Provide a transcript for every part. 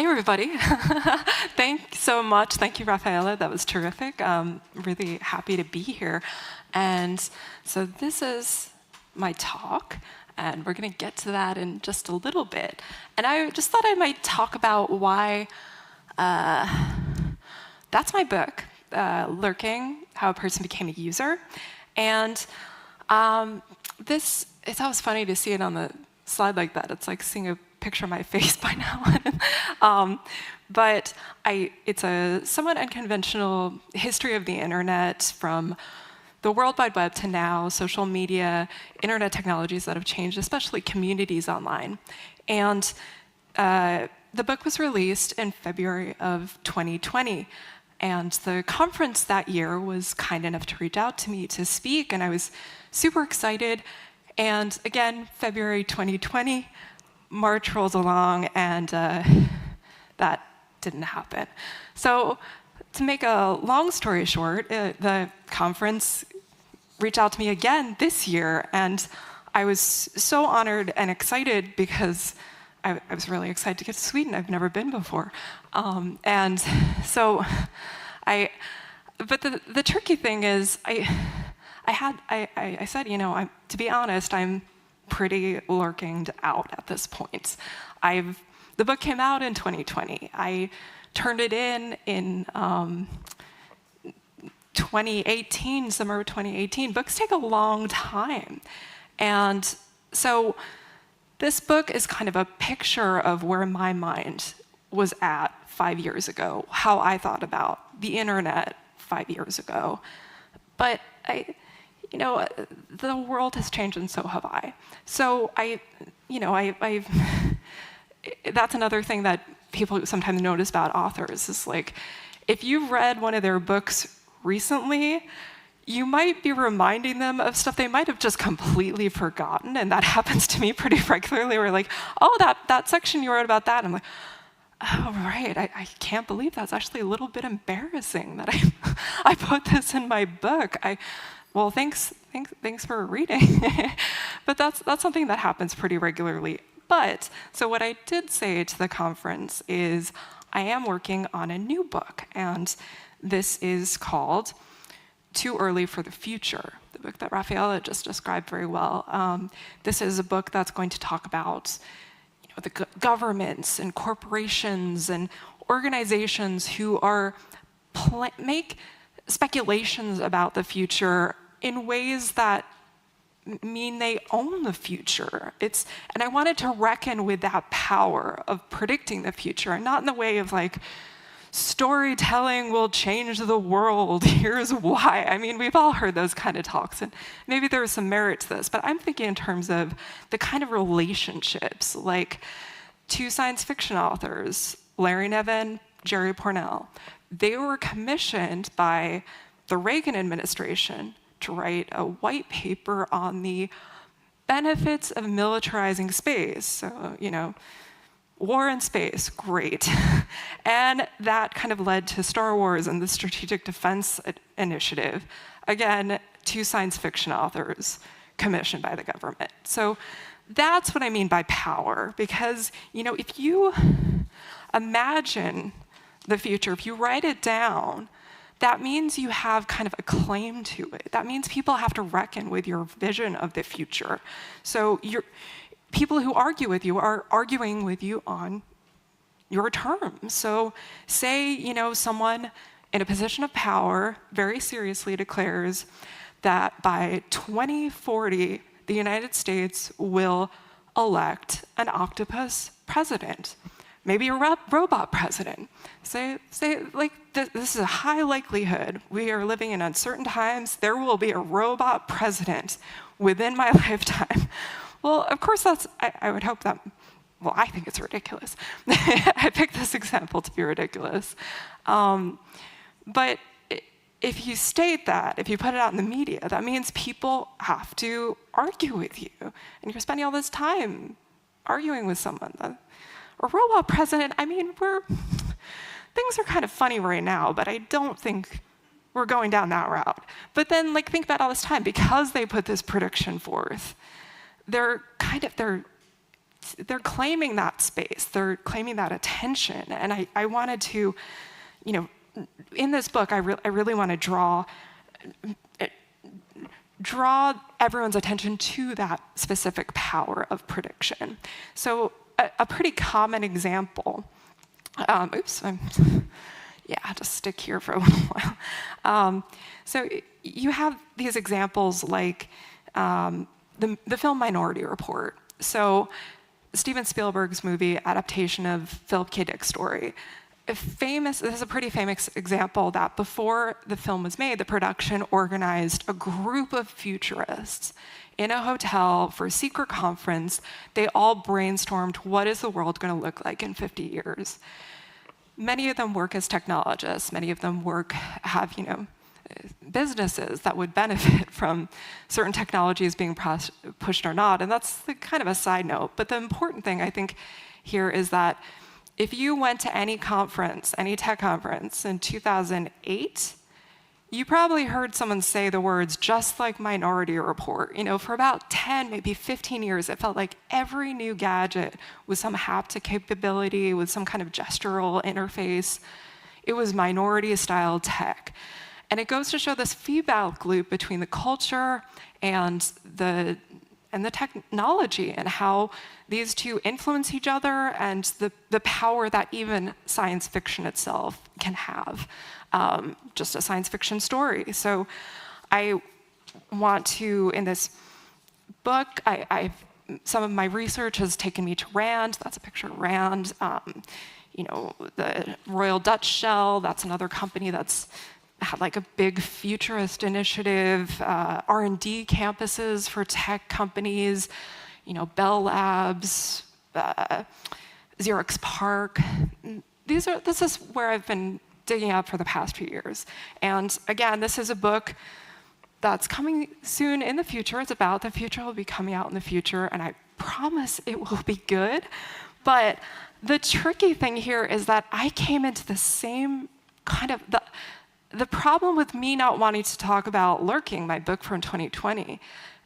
Hey, everybody. Thank you so much. Thank you, Rafaela. That was terrific. Really happy to be here. And so this is my talk, and we're going to get to that in just a little bit. And I just thought I might talk about why that's my book, Lurking, How a Person Became a User. And it's always funny to see it on the slide like that. It's like seeing a picture of my face by now. But it's a somewhat unconventional history of the internet from the World Wide Web to now, social media, internet technologies that have changed, especially communities online. And the book was released in February of 2020. And the conference that year was kind enough to reach out to me to speak, and I was super excited. And again, February 2020, March rolls along, and that didn't happen. So to make a long story short, the conference reached out to me again this year, and I was so honored and excited because I was really excited to get to Sweden. I've never been before. And so but the tricky thing is I said, to be honest, I'm pretty lurkinged out at this point. The book came out in 2020. I turned it in 2018, summer of 2018. Books take a long time. And so this book is kind of a picture of where my mind was at 5 years ago, how I thought about the internet 5 years ago. But the world has changed, and so have I. So that's another thing that people sometimes notice about authors is like, if you've read one of their books recently, you might be reminding them of stuff they might have just completely forgotten, and that happens to me pretty regularly. We're like, oh, that section you wrote about that. And I'm like, oh, right, I can't believe that's actually a little bit embarrassing that I put this in my book. Well, thanks for reading. But that's something that happens pretty regularly. But, so what I did say to the conference is I am working on a new book, and this is called Too Early for the Future, the book that Rafaela just described very well. This is a book that's going to talk about the governments and corporations and organizations who make speculations about the future in ways that mean they own the future. And I wanted to reckon with that power of predicting the future, and not in the way of like, storytelling will change the world, here's why. I mean, we've all heard those kind of talks, and maybe there's some merit to this, but I'm thinking in terms of the kind of relationships, like two science fiction authors, Larry Niven, Jerry Pournelle. They were commissioned by the Reagan administration to write a white paper on the benefits of militarizing space. So, war in space, great. And that kind of led to Star Wars and the Strategic Defense Initiative. Again, two science fiction authors commissioned by the government. So that's what I mean by power, because if you imagine the future, if you write it down, that means you have kind of a claim to it. That means people have to reckon with your vision of the future. So people who argue with you are arguing with you on your terms. So say, someone in a position of power very seriously declares that by 2040, the United States will elect an octopus president, maybe a robot president. Say like, this is a high likelihood. We are living in uncertain times. There will be a robot president within my lifetime. Well, of course, I would hope that, well, I think it's ridiculous. I picked this example to be ridiculous. But if you state that, if you put it out in the media, that means people have to argue with you. And you're spending all this time arguing with someone. A robot president, I mean, things are kind of funny right now, but I don't think we're going down that route. But then, think about all this time, because they put this prediction forth, they're they're claiming that space, they're claiming that attention. And I wanted to, in this book, I really want to draw everyone's attention to that specific power of prediction. So a pretty common example, just stick here for a little while. So you have these examples like the film Minority Report. So Steven Spielberg's movie adaptation of Philip K. Dick's story. This is a pretty famous example that before the film was made, the production organized a group of futurists in a hotel for a secret conference. They all brainstormed, what is the world going to look like in 50 years? Many of them work as technologists. Many of them have businesses that would benefit from certain technologies being pushed or not. And that's kind of a side note. But the important thing, I think, here is that if you went to any conference, any tech conference in 2008, you probably heard someone say the words, just like Minority Report. For about 10, maybe 15 years, it felt like every new gadget with some haptic capability, with some kind of gestural interface, it was minority-style tech. And it goes to show this feedback loop between the culture and the technology, and how these two influence each other, and the power that even science fiction itself can have. Just a science fiction story. So I want to, in this book, some of my research has taken me to Rand. That's a picture of Rand. The Royal Dutch Shell, that's another company that's had like a big futurist initiative, R&D campuses for tech companies, Bell Labs, Xerox PARC. This is where I've been digging up for the past few years. And again, this is a book that's coming soon in the future. It's about the future. It will be coming out in the future, and I promise it will be good. But the tricky thing here is that I came into the same kind of the problem with me not wanting to talk about Lurking, my book from 2020,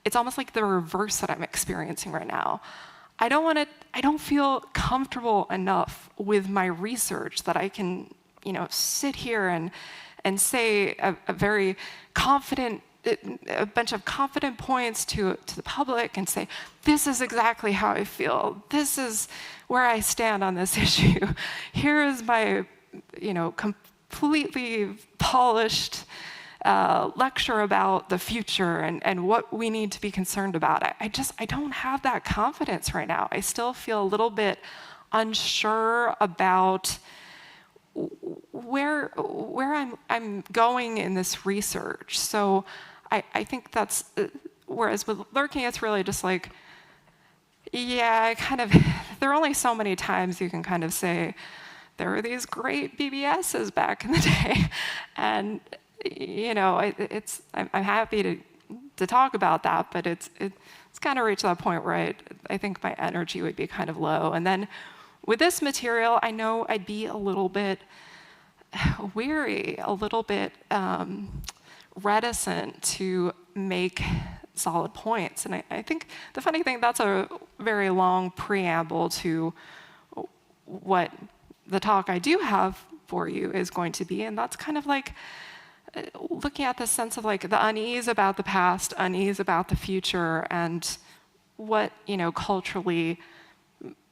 it's almost like the reverse that I'm experiencing right now. I don't feel comfortable enough with my research that I can, sit here and say a very confident, a bunch of confident points to the public and say, this is exactly how I feel. This is where I stand on this issue. Here is my, completely polished lecture about the future and what we need to be concerned about. I don't have that confidence right now. I still feel a little bit unsure about where I'm going in this research. So I think that's, whereas with Lurking, it's really just like, there are only so many times you can kind of say, there were these great BBSs back in the day. And, I'm happy to talk about that, but it's kind of reached that point where I think my energy would be kind of low. And then with this material, I know I'd be a little bit weary, a little bit reticent to make solid points. And I think the funny thing, that's a very long preamble to what the talk I do have for you is going to be. And that's kind of like looking at the sense of like the unease about the past, unease about the future, and what, culturally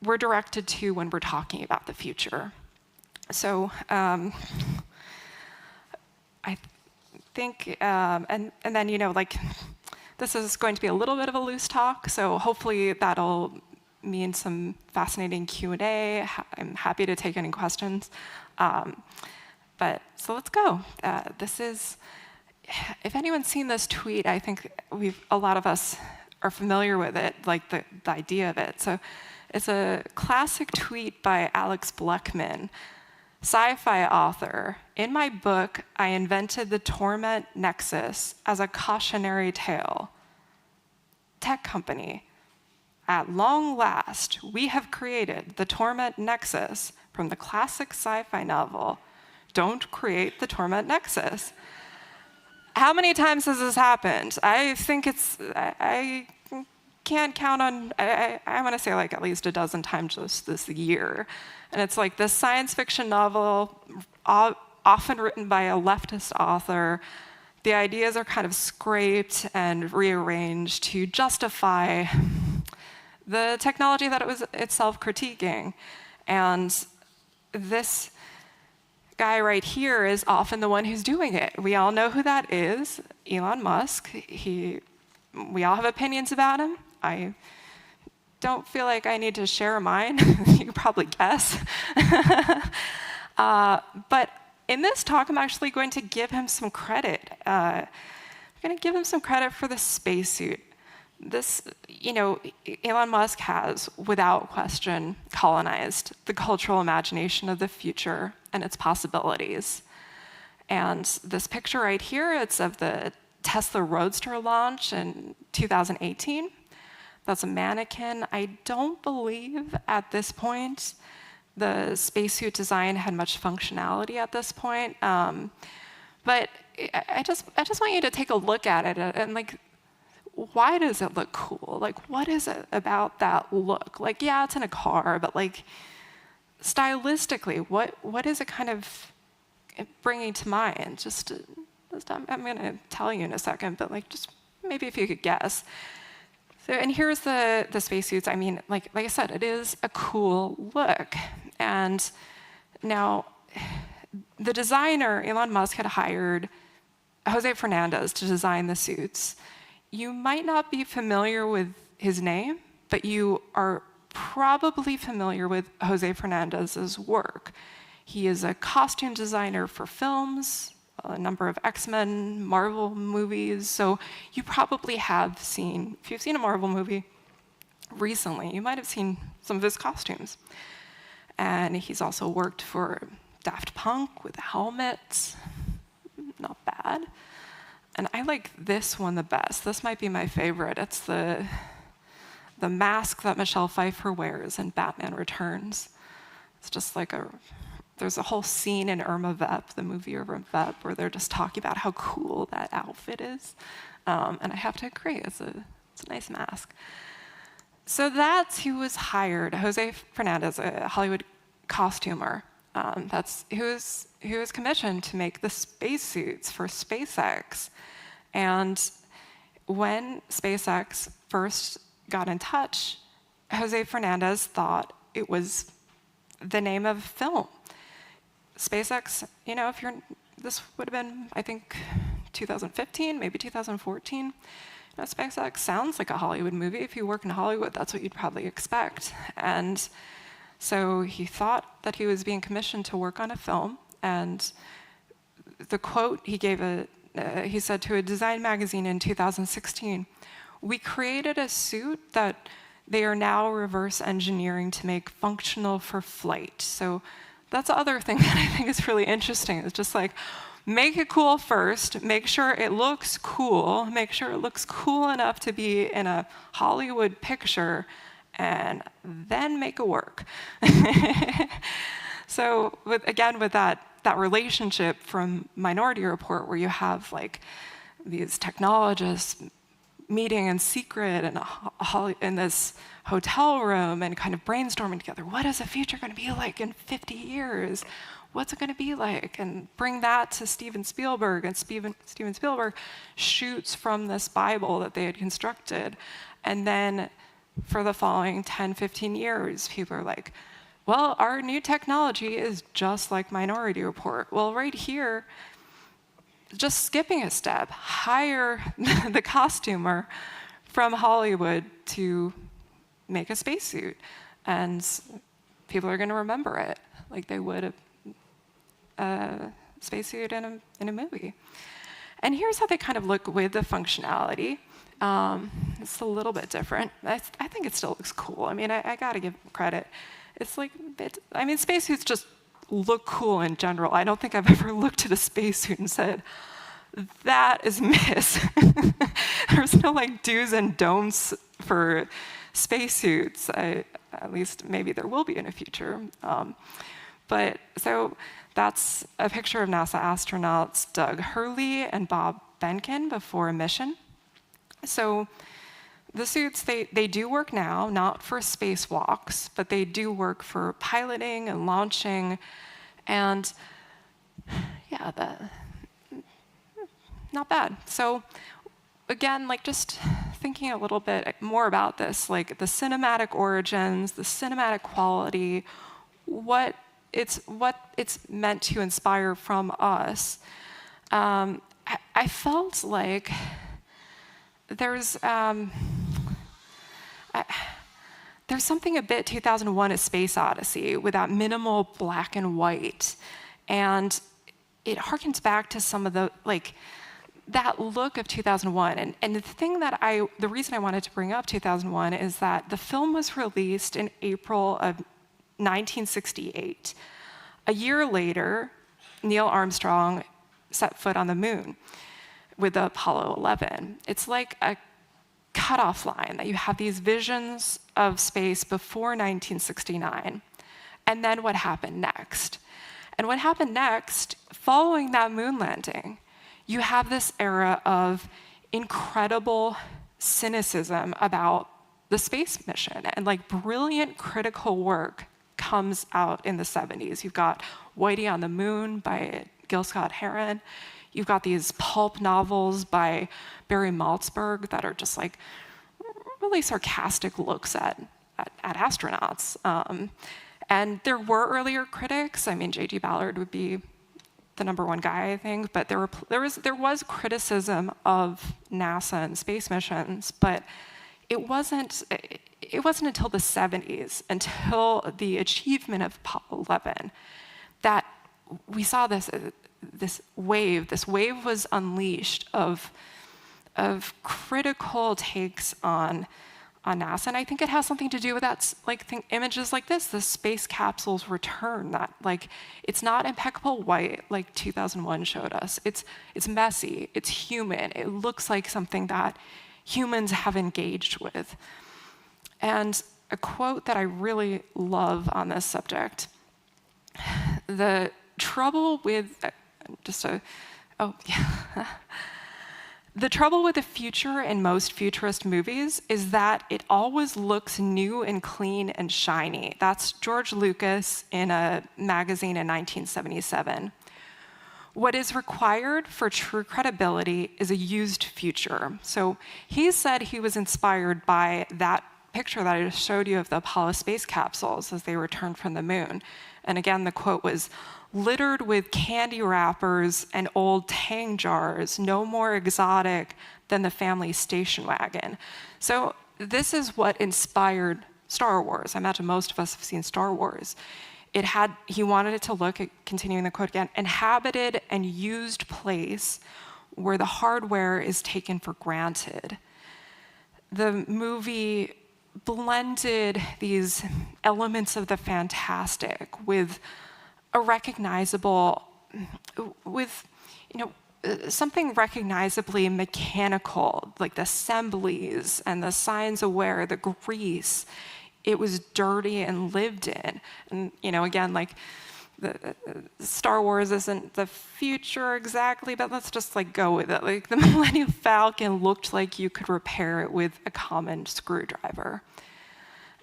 we're directed to when we're talking about the future. So I think, and then, this is going to be a little bit of a loose talk, so hopefully that'll mean some fascinating Q&A. I'm happy to take any questions. So let's go. This is, if anyone's seen this tweet, I think a lot of us are familiar with it, like the idea of it. So it's a classic tweet by Alex Bleckman, sci-fi author. In my book, I invented the torment nexus as a cautionary tale. Tech company. At long last, we have created the torment nexus from the classic sci-fi novel. Don't create the torment nexus. How many times has this happened? I think can't count on, I want to say like at least a dozen times just this year. And it's like this science fiction novel, often written by a leftist author. The ideas are kind of scraped and rearranged to justify the technology that it was itself critiquing. And this guy right here is often the one who's doing it. We all know who that is, Elon Musk. We all have opinions about him. I don't feel like I need to share mine. You can probably guess. But in this talk, I'm actually going to give him some credit. I'm going to give him some credit for the spacesuit. Elon Musk has, without question, colonized the cultural imagination of the future and its possibilities. And this picture right here, it's of the Tesla Roadster launch in 2018. That's a mannequin. I don't believe at this point the spacesuit design had much functionality at this point. But I just want you to take a look at it and like, why does it look cool? Like, what is it about that look? Like, yeah, it's in a car, but like, stylistically, what is it kind of bringing to mind? I'm going to tell you in a second, but like, just maybe if you could guess. So, and here's the spacesuits. I mean, like I said, it is a cool look. And now, the designer, Elon Musk, had hired Jose Fernandez to design the suits. You might not be familiar with his name, but you are probably familiar with Jose Fernandez's work. He is a costume designer for films, a number of X-Men, Marvel movies. So you probably have seen, if you've seen a Marvel movie recently, you might have seen some of his costumes. And he's also worked for Daft Punk with helmets. Not bad. And I like this one the best. This might be my favorite. It's the mask that Michelle Pfeiffer wears in Batman Returns. It's just like there's a whole scene in Irma Vep, the movie Irma Vep, where they're just talking about how cool that outfit is. And I have to agree, it's a nice mask. So that's who was hired, Jose Fernandez, a Hollywood costumer. Who was commissioned to make the spacesuits for SpaceX. And when SpaceX first got in touch, Jose Fernandez thought it was the name of film. SpaceX, this would have been, I think, 2015, maybe 2014. SpaceX sounds like a Hollywood movie. If you work in Hollywood, that's what you'd probably expect. And so he thought that he was being commissioned to work on a film. And the quote he gave, he said to a design magazine in 2016, "We created a suit that they are now reverse engineering to make functional for flight." So that's the other thing that I think is really interesting. It's just like, make it cool first, make sure it looks cool, make sure it looks cool enough to be in a Hollywood picture, and then make it work. So with that relationship from Minority Report, where you have like these technologists meeting in secret in this hotel room and kind of brainstorming together, what is the future going to be like in 50 years? What's it going to be like? And bring that to Steven Spielberg, and Steven Spielberg shoots from this Bible that they had constructed. And then for the following 10, 15 years, people are like, well, our new technology is just like Minority Report. Well, right here, just skipping a step, hire the costumer from Hollywood to make a spacesuit. And people are going to remember it like they would a spacesuit in a movie. And here's how they kind of look with the functionality. It's a little bit different. I think it still looks cool. I mean, I gotta give credit. It's like, spacesuits just look cool in general. I don't think I've ever looked at a spacesuit and said, that is miss. There's no like do's and don'ts for spacesuits. At least maybe there will be in the future. But so that's a picture of NASA astronauts Doug Hurley and Bob Behnken before a mission. So the suits, they do work now, not for spacewalks, but they do work for piloting and launching. And yeah, not bad. So again, like just thinking a little bit more about this, like the cinematic origins, the cinematic quality, what it's meant to inspire from us. I felt like there's something a bit 2001: A Space Odyssey with that minimal black and white, and it harkens back to some of the that look of 2001. And the reason I wanted to bring up 2001 is that the film was released in April of 1968. A year later, Neil Armstrong set foot on the moon with the Apollo 11. It's like a cutoff line that you have these visions of space before 1969, and then what happened next. And what happened next, following that moon landing, you have this era of incredible cynicism about the space mission, and like brilliant critical work comes out in the 70s. You've got Whitey on the Moon by Gil Scott-Heron. You've got these pulp novels by Barry Malzberg that are just like really sarcastic looks at astronauts. And there were earlier critics. I mean, J.G. Ballard would be the #1 guy, I think. But there was criticism of NASA and space missions, but it wasn't until the 70s, until the achievement of Apollo 11, that we saw this wave. This wave was unleashed of critical takes on NASA, and I think it has something to do with that. Images like this, the space capsule's return. That it's not impeccable white like 2001 showed us. It's messy. It's human. It looks like something that humans have engaged with. And a quote that I really love on this subject: the trouble with the trouble with the future in most futurist movies is that it always looks new and clean and shiny. That's George Lucas in a magazine in 1977. What is required for true credibility is a used future. So he said he was inspired by that picture that I just showed you of the Apollo space capsules as they returned from the moon. And again, the quote was, "Littered with candy wrappers and old Tang jars, no more exotic than the family station wagon." So this is what inspired Star Wars. I imagine most of us have seen Star Wars. He wanted it to look, continuing the quote again, inhabited and used place where the hardware is taken for granted. The movie blended these elements of the fantastic with a recognizable, something recognizably mechanical, like the assemblies and the signs aware, the grease. It was dirty and lived in. And, again, like the Star Wars isn't the future exactly, but let's just go with it. Like the Millennium Falcon looked like you could repair it with a common screwdriver.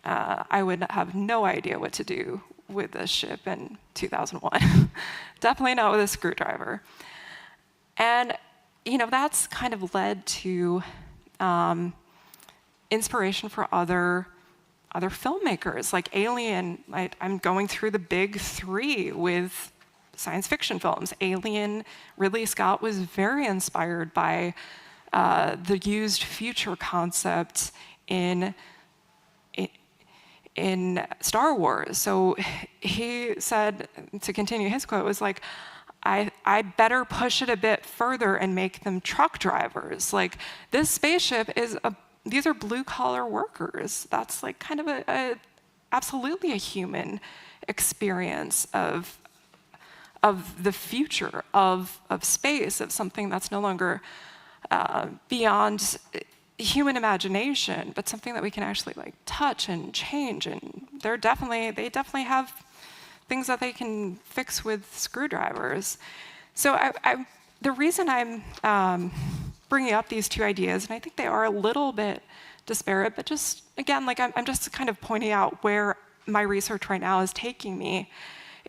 I would have no idea what to do with this ship in 2001. Definitely not with a screwdriver. And, that's kind of led to inspiration for other filmmakers, like Alien. I'm going through the big three with science fiction films. Alien, Ridley Scott was very inspired by the used future concept in Star Wars. So he said, to continue his quote, was like, I better push it a bit further and make them truck drivers. Like, this spaceship these are blue collar workers. That's kind of absolutely a human experience of the future of space, of something that's no longer beyond human imagination, but something that we can actually touch and change. And they definitely have things that they can fix with screwdrivers. So the reason I'm bringing up these two ideas, and I think they are a little bit disparate, but just, again, like I'm just kind of pointing out where my research right now is taking me,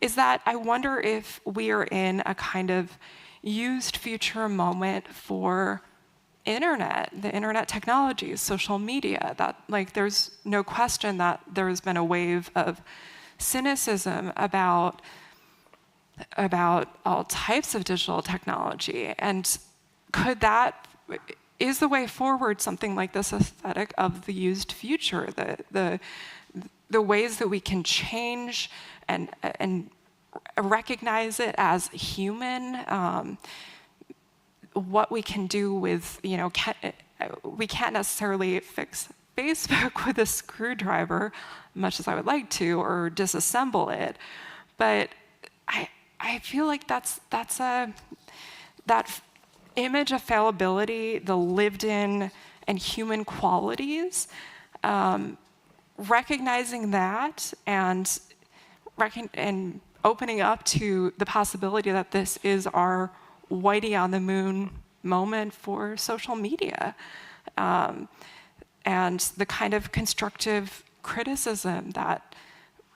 is that I wonder if we are in a kind of used future moment for the internet technologies, social media, that like there's no question that there's been a wave of cynicism about all types of digital technology. And is the way forward something like this aesthetic of the used future, the ways that we can change and recognize it as human, what we can do with, we can't necessarily fix Facebook with a screwdriver, much as I would like to, or disassemble it. But I feel like that image of fallibility, the lived-in and human qualities, recognizing that and opening up to the possibility that this is our Whitey on the moon moment for social media, and the kind of constructive criticism that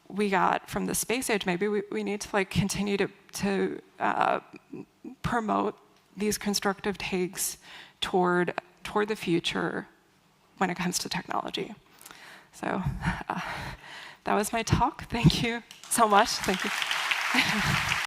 we got from the space age. Maybe we need to like continue to promote these constructive takes toward the future when it comes to technology. So that was my talk. Thank you so much. Thank you.